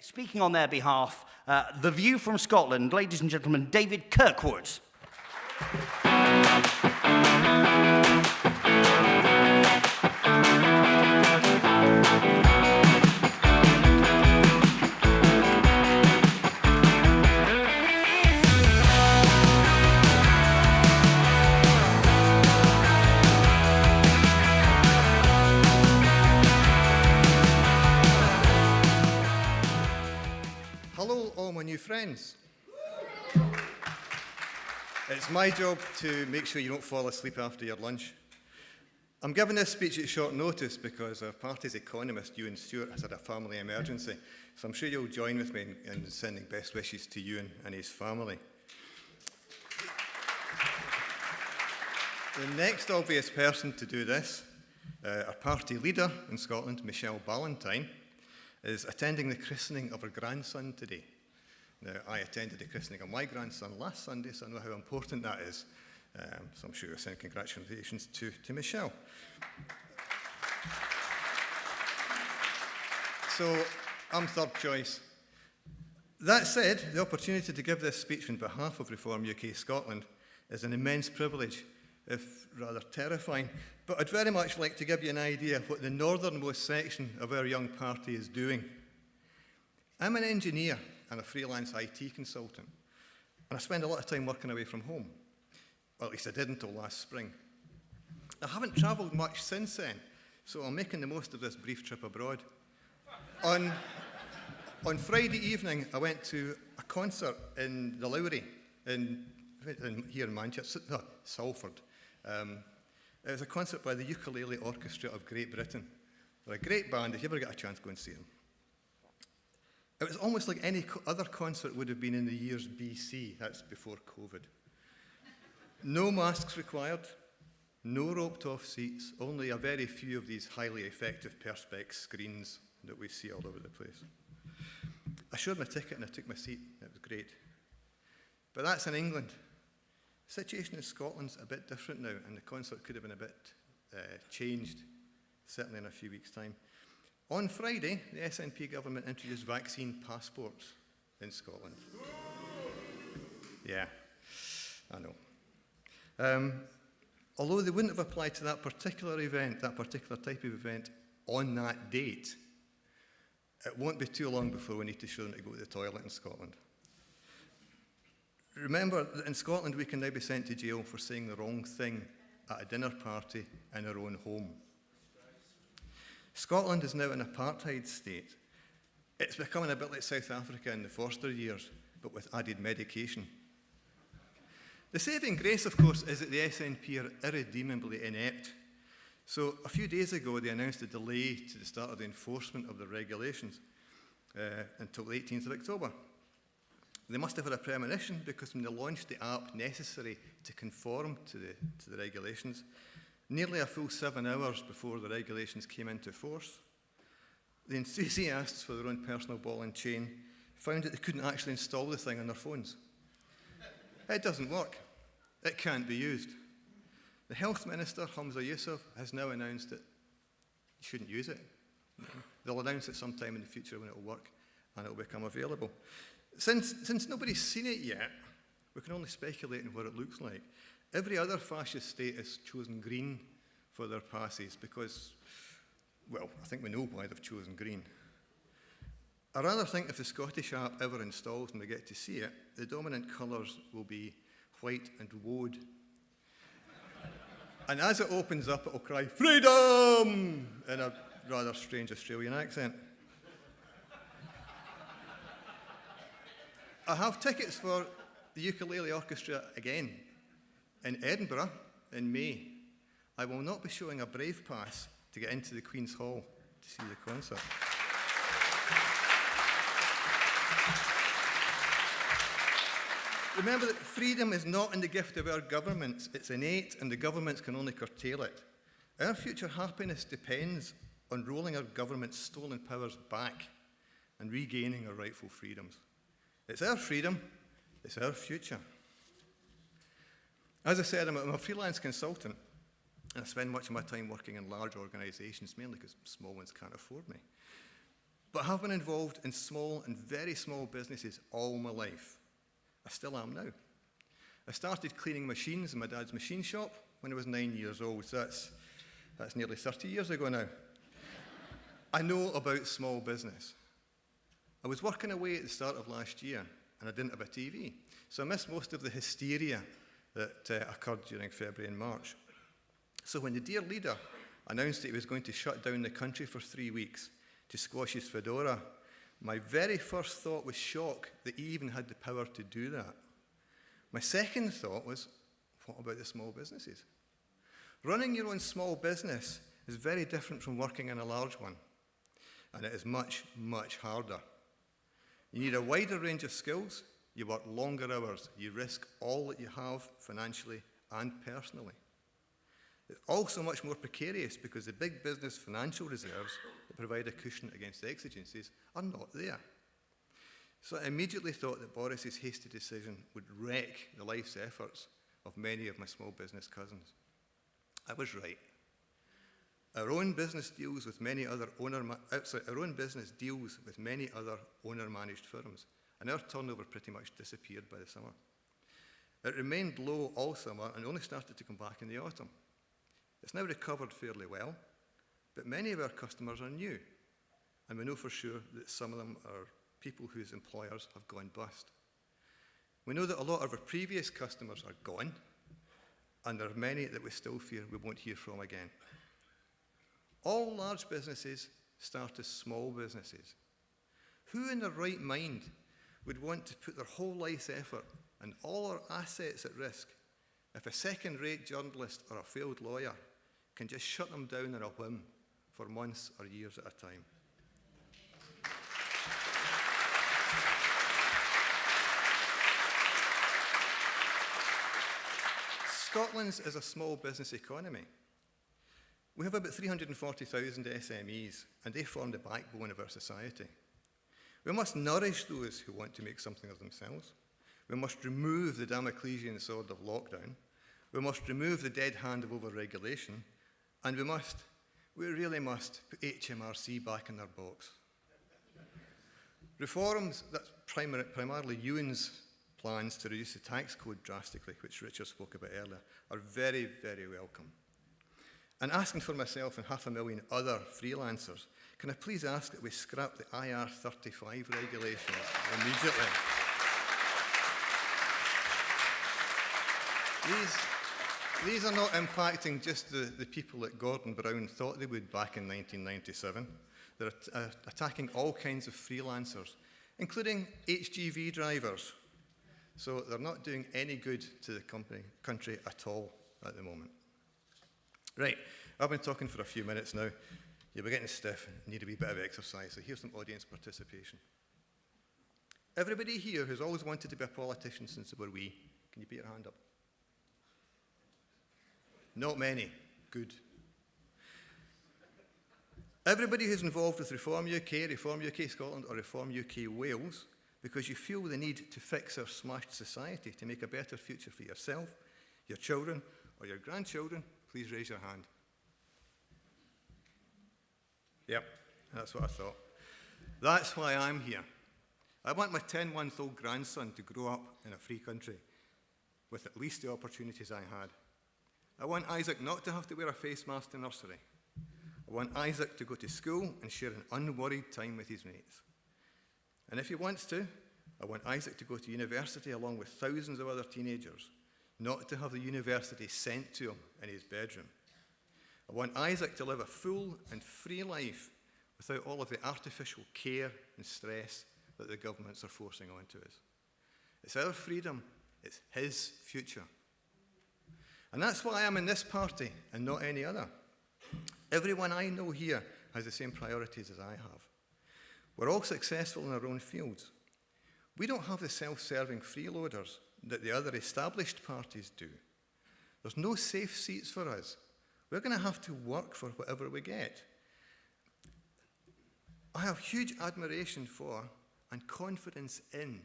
speaking on their behalf, The View from Scotland, ladies and gentlemen, David Kirkwood. Hello, all my new friends. It's my job to make sure you don't fall asleep after your lunch. I'm giving this speech at short notice because our party's economist, Ewan Stewart, has had a family emergency. So I'm sure you'll join with me in sending best wishes to Ewan and his family. The next obvious person to do this, our party leader in Scotland, Michelle Ballantyne, is attending the christening of her grandson today. Now, I attended the christening of my grandson last Sunday, so I know how important that is. So I'm sure you'll send congratulations to Michelle. So I'm third choice. That said, the opportunity to give this speech on behalf of Reform UK Scotland is an immense privilege, if rather terrifying. But I'd very much like to give you an idea of what the northernmost section of our young party is doing. I'm an engineer and a freelance IT consultant, and I spend a lot of time working away from home. Well, at least I did until last spring. I haven't travelled much since then, so I'm making the most of this brief trip abroad. On Friday evening, I went to a concert in the Lowry, here in Manchester, no, Salford. It was a concert by the Ukulele Orchestra of Great Britain. They're a great band. If you ever get a chance, go and see them. It was almost like any other concert would have been in the years BC. That's before COVID. No masks required, no roped-off seats, only a very few of these highly effective Perspex screens that we see all over the place. I showed my ticket and I took my seat. It was great. But that's in England. The situation in Scotland's a bit different now, and the concert could have been a bit changed, certainly in a few weeks' time. On Friday, the SNP government introduced vaccine passports in Scotland. Yeah, I know. Although they wouldn't have applied to that particular event, that particular type of event, on that date, it won't be too long before we need to show them to go to the toilet in Scotland. Remember that in Scotland we can now be sent to jail for saying the wrong thing at a dinner party in our own home. Scotland is now an apartheid state. It's becoming a bit like South Africa in the Forster years, but with added medication. The saving grace, of course, is that the SNP are irredeemably inept. So a few days ago, they announced a delay to the start of the enforcement of the regulations until the 18th of October. They must have had a premonition, because when they launched the app necessary to conform to the regulations, nearly a full 7 hours before the regulations came into force, the enthusiasts for their own personal ball and chain found that they couldn't actually install the thing on their phones. It doesn't work. It can't be used. The Health Minister, Humza Yousaf, has now announced that you shouldn't use it. They'll announce it sometime in the future when it will work and it will become available. Since nobody's seen it yet, we can only speculate on what it looks like. Every other fascist state has chosen green for their passes because, well, I think we know why they've chosen green. I rather think if the Scottish app ever installs and we get to see it, the dominant colours will be white and woad. And as it opens up, it will cry, "Freedom!" in a rather strange Australian accent. I have tickets for the Ukulele Orchestra again in Edinburgh in May. I will not be showing a Brave Pass to get into the Queen's Hall to see the concert. Remember that freedom is not in the gift of our governments. It's innate, and the governments can only curtail it. Our future happiness depends on rolling our government's stolen powers back and regaining our rightful freedoms. It's our freedom, it's our future. As I said, I'm a freelance consultant, and I spend much of my time working in large organisations, mainly because small ones can't afford me. but have been involved in small and very small businesses all my life. I still am now. I started cleaning machines in my dad's machine shop when I was 9 years old, so that's nearly 30 years ago now. I know about small business. I was working away at the start of last year, and I didn't have a TV, so I missed most of the hysteria that occurred during February and March. So when the dear leader announced that he was going to shut down the country for 3 weeks to squash his fedora, my very first thought was shock that he even had the power to do that. My second thought was, what about the small businesses? Running your own small business is very different from working in a large one, and it is much, much harder. You need a wider range of skills, you work longer hours, you risk all that you have financially and personally. It's also much more precarious because the big business financial reserves that provide a cushion against exigencies are not there. So I immediately thought that Boris's hasty decision would wreck the life's efforts of many of my small business cousins. I was right. Our own business deals with many other owner-managed firms, and our turnover pretty much disappeared by the summer. It remained low all summer and only started to come back in the autumn. It's now recovered fairly well, but many of our customers are new, and we know for sure that some of them are people whose employers have gone bust. We know that a lot of our previous customers are gone, and there are many that we still fear we won't hear from again. All large businesses start as small businesses. Who in their right mind would want to put their whole life's effort and all our assets at risk if a second-rate journalist or a failed lawyer can just shut them down on a whim for months or years at a time? Scotland's is a small business economy. We have about 340,000 SMEs, and they form the backbone of our society. We must nourish those who want to make something of themselves. We must remove the Damoclesian sword of lockdown. We must remove the dead hand of overregulation. And we really must put HMRC back in their box. Reforms, that's primarily Ewan's plans to reduce the tax code drastically, which Richard spoke about earlier, are very, very welcome. And asking for myself and 500,000 other freelancers, can I please ask that we scrap the IR35 regulations immediately? These are not impacting just the people that Gordon Brown thought they would back in 1997. They're attacking all kinds of freelancers, including HGV drivers. So they're not doing any good to the country at all at the moment. Right, I've been talking for a few minutes now. You'll be getting stiff and need a wee bit of exercise, so here's some audience participation. Everybody here who's always wanted to be a politician since they were wee, can you put your hand up? Not many. Good. Everybody who's involved with Reform UK Scotland, or Reform UK Wales, because you feel the need to fix our smashed society to make a better future for yourself, your children, or your grandchildren, please raise your hand. Yep, that's what I thought. That's why I'm here. I want my 10-month-old grandson to grow up in a free country with at least the opportunities I had. I want Isaac not to have to wear a face mask to nursery. I want Isaac to go to school and share an unworried time with his mates. And if he wants to, I want Isaac to go to university along with thousands of other teenagers, not to have the university sent to him in his bedroom. I want Isaac to live a full and free life without all of the artificial care and stress that the governments are forcing onto us. It's our freedom, it's his future. And that's why I'm in this party and not any other. Everyone I know here has the same priorities as I have. We're all successful in our own fields. We don't have the self-serving freeloaders that the other established parties do. There's no safe seats for us. We're going to have to work for whatever we get. I have huge admiration for and confidence in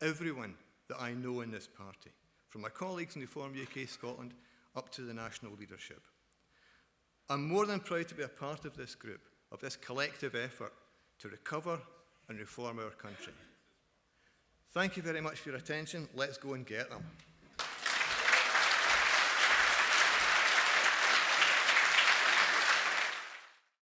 everyone that I know in this party, from my colleagues in Reform UK Scotland up to the national leadership. I'm more than proud to be a part of this group, of this collective effort to recover and reform our country. Thank you very much for your attention. Let's go and get them.